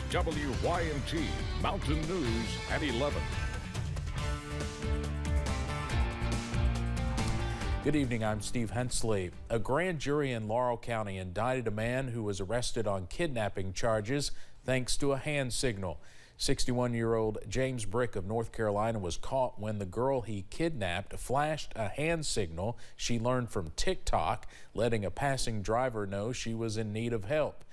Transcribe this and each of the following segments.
WYMT Mountain News at 11. Good evening, I'm Steve Hensley. A grand jury in Laurel County indicted a man who was arrested on kidnapping charges thanks to a hand signal. 61-year-old James Brick of North Carolina was caught when the girl he kidnapped flashed a hand signal she learned from TikTok, letting a passing driver know she was in need of help.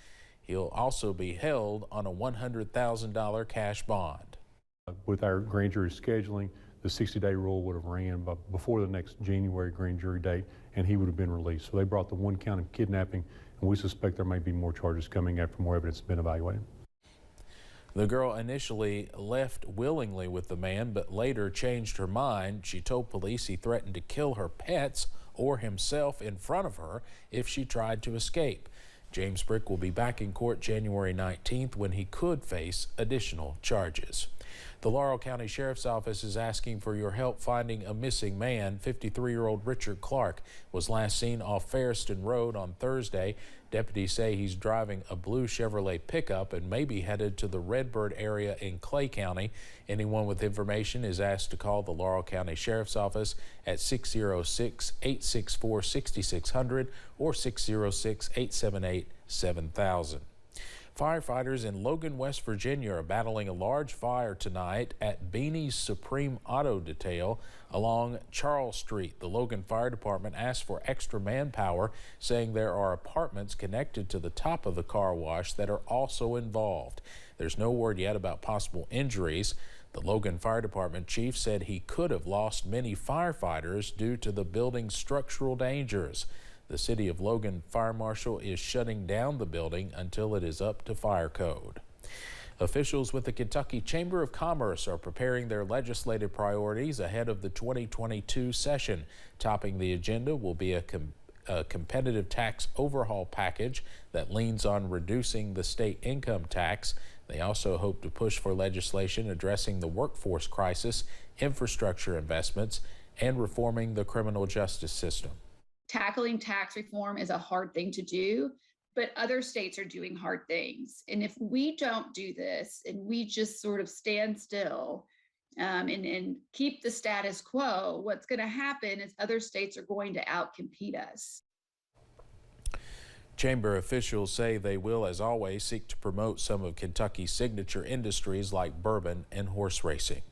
He'll also be held on a $100,000 cash bond. With our grand jury scheduling, the 60-day rule would have ran before the next January grand jury date, and he would have been released. So they brought the one count of kidnapping, and we suspect there may be more charges coming after more evidence has been evaluated. The girl initially left willingly with the man, but later changed her mind. She told police he threatened to kill her pets or himself in front of her if she tried to escape. James Brick will be back in court January 19th when he could face additional charges. The Laurel County Sheriff's Office is asking for your help finding a missing man. 53-year-old Richard Clark was last seen off Ferriston Road on Thursday. Deputies say he's driving a blue Chevrolet pickup and may be headed to the Redbird area in Clay County. Anyone with information is asked to call the Laurel County Sheriff's Office at 606-864-6600 or 606-878-7000. Firefighters in Logan, West Virginia are battling a large fire tonight at Beanie's Supreme Auto Detail along Charles Street. The Logan Fire Department asked for extra manpower, saying there are apartments connected to the top of the car wash that are also involved. There's no word yet about possible injuries. The Logan Fire Department chief said he could have lost many firefighters due to the building's structural dangers. The City of Logan Fire Marshal is shutting down the building until it is up to fire code. Officials with the Kentucky Chamber of Commerce are preparing their legislative priorities ahead of the 2022 session. Topping the agenda will be a competitive tax overhaul package that leans on reducing the state income tax. They also hope to push for legislation addressing the workforce crisis, infrastructure investments, and reforming the criminal justice system. Tackling tax reform is a hard thing to do, but other states are doing hard things. And if we don't do this and we just sort of stand still and keep the status quo, what's going to happen is other states are going to outcompete us. Chamber officials say they will, as always, seek to promote some of Kentucky's signature industries like bourbon and horse racing.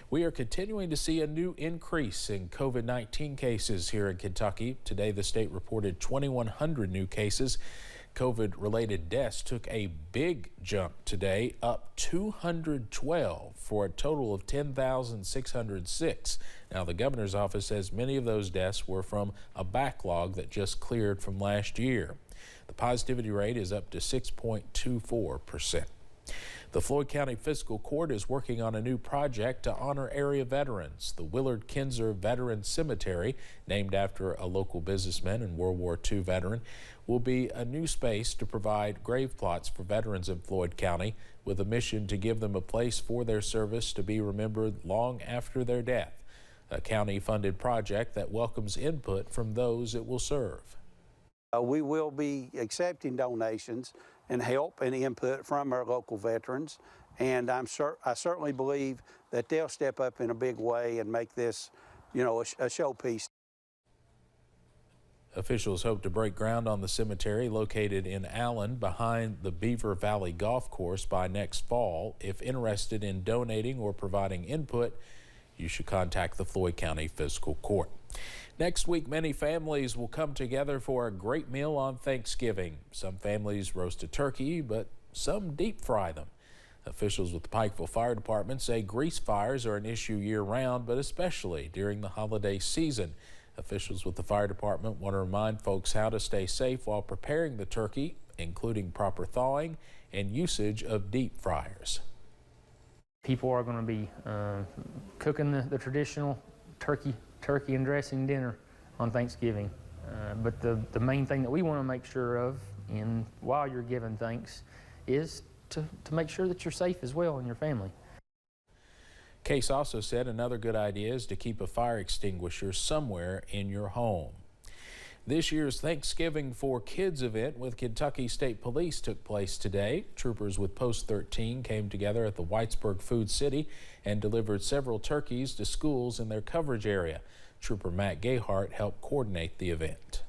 We are continuing to see a new increase in COVID-19 cases here in Kentucky. Today, the state reported 2,100 new cases. COVID-related deaths took a big jump today, up 212 for a total of 10,606. Now, the governor's office says many of those deaths were from a backlog that just cleared from last year. The positivity rate is up to 6.24%. The Floyd County Fiscal Court is working on a new project to honor area veterans. The Willard Kinzer Veteran Cemetery, named after a local businessman and World War II veteran, will be a new space to provide grave plots for veterans in Floyd County, with a mission to give them a place for their service to be remembered long after their death. A county-funded project that welcomes input from those it will serve. We will be accepting donations and help and input from our local veterans, and I certainly believe that they'll step up in a big way and make this, a showpiece. Officials hope to break ground on the cemetery located in Allen behind the Beaver Valley Golf Course by next fall. If interested in donating or providing input, you should contact the Floyd County Fiscal Court. Next week, many families will come together for a great meal on Thanksgiving. Some families roast a turkey, but some deep fry them. Officials with the Pikeville Fire Department say grease fires are an issue year-round, but especially during the holiday season. Officials with the fire department want to remind folks how to stay safe while preparing the turkey, including proper thawing and usage of deep fryers. People are going to be cooking the traditional turkey and dressing dinner on Thanksgiving. But the main thing that we want to make sure of while you're giving thanks is to make sure that you're safe as well and your family. Case also said another good idea is to keep a fire extinguisher somewhere in your home. This year's Thanksgiving for Kids event with Kentucky State Police took place today. Troopers with Post 13 came together at the Whitesburg Food City and delivered several turkeys to schools in their coverage area. Trooper Matt Gayhart helped coordinate the event.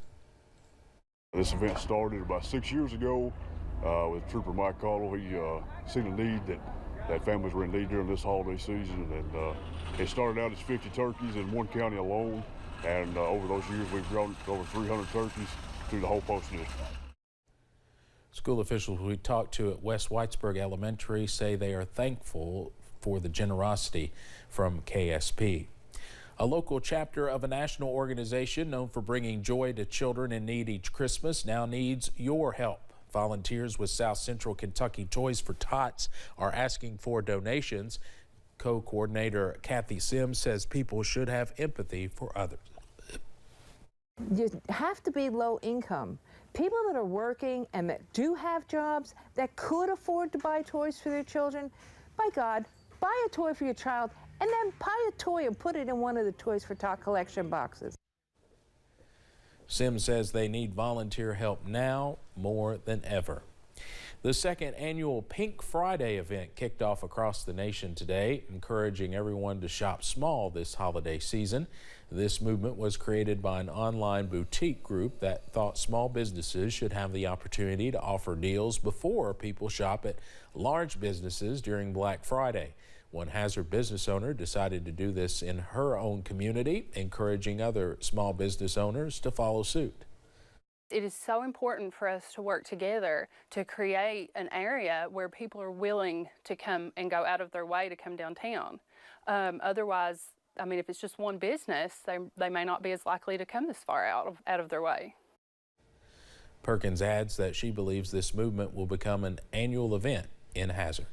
This event started about 6 years ago with Trooper Mike Caldwell. He seen a need that families were in need during this holiday season, and it started out as 50 turkeys in one county alone. And over those years, we've grown to over 300 turkeys through the whole post district. School officials we talked to at West Whitesburg Elementary say they are thankful for the generosity from KSP. A local chapter of a national organization known for bringing joy to children in need each Christmas now needs your help. Volunteers with South Central Kentucky Toys for Tots are asking for donations. Co-coordinator Kathy Sims says people should have empathy for others. You have to be low income. People that are working and that do have jobs that could afford to buy toys for their children, by God, buy a toy for your child and then buy a toy and put it in one of the Toys for Tot collection boxes. Sims says they need volunteer help now more than ever. The second annual Pink Friday event kicked off across the nation today, encouraging everyone to shop small this holiday season. This movement was created by an online boutique group that thought small businesses should have the opportunity to offer deals before people shop at large businesses during Black Friday. One Hazard business owner decided to do this in her own community, encouraging other small business owners to follow suit. It is so important for us to work together to create an area where people are willing to come and go out of their way to come downtown. Otherwise, I mean, if it's just one business, they may not be as likely to come this far out of their way. Perkins adds that she believes this movement will become an annual event in Hazard.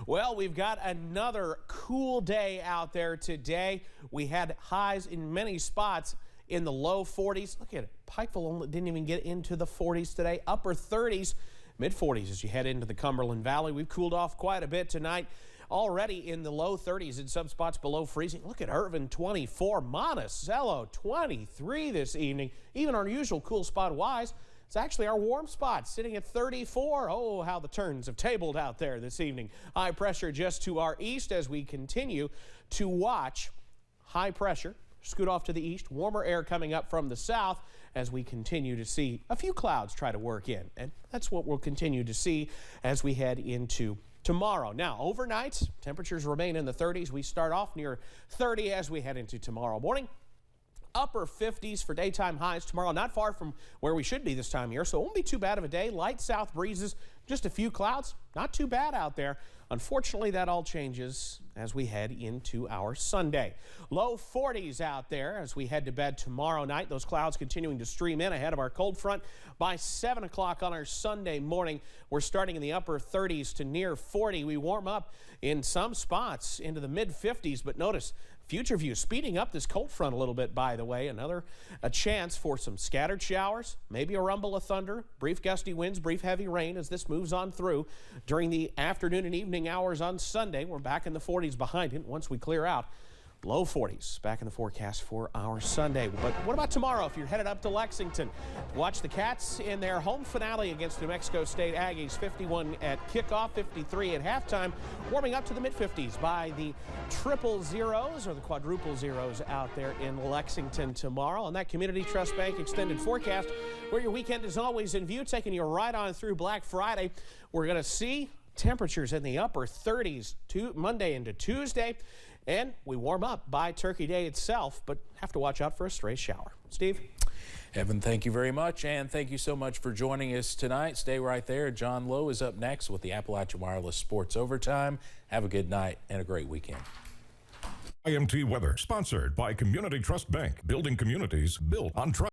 Well, we've got another cool day out there today. We had highs in many spots in the low 40s. Look at it. Pikeville didn't even get into the 40s today. Upper 30s, mid 40s as you head into the Cumberland Valley. We've cooled off quite a bit tonight. Already in the low 30s in some spots below freezing. Look at Irvin, 24. Monticello, 23 this evening. Even our usual cool spot wise. It's actually our warm spot sitting at 34. Oh, how the turns have tabled out there this evening. High pressure just to our east as we continue to watch high pressure scoot off to the east. Warmer air coming up from the south as we continue to see a few clouds try to work in. And that's what we'll continue to see as we head into tomorrow. Now, overnight, temperatures remain in the 30s. We start off near 30 as we head into tomorrow morning. Upper 50s for daytime highs tomorrow, not far from where we should be this time of year, so it won't be too bad of a day. Light south breezes, just a few clouds, not too bad out there. Unfortunately, that all changes as we head into our Sunday. Low 40s out there as we head to bed tomorrow night. Those clouds continuing to stream in ahead of our cold front. By 7 o'clock on our Sunday morning, we're starting in the upper 30s to near 40. We warm up in some spots into the mid 50s, but notice future view speeding up this cold front a little bit, by the way. A chance for some scattered showers, maybe a rumble of thunder, brief gusty winds, brief heavy rain as this moves on through during the afternoon and evening hours on Sunday. We're back in the 40s behind it once we clear out. Low 40s back in the forecast for our Sunday. But what about tomorrow if you're headed up to Lexington? Watch the Cats in their home finale against New Mexico State Aggies. 51 at kickoff, 53 at halftime. Warming up to the mid-50s by the triple zeros or the quadruple zeros out there in Lexington tomorrow. On that Community Trust Bank extended forecast, where your weekend is always in view, taking you right on through Black Friday. We're going to see temperatures in the upper 30s Monday into Tuesday. And we warm up by Turkey Day itself, but have to watch out for a stray shower. Steve? Evan, thank you very much, and thank you so much for joining us tonight. Stay right there. John Lowe is up next with the Appalachian Wireless Sports Overtime. Have a good night and a great weekend. IMT Weather, sponsored by Community Trust Bank, building communities built on trust.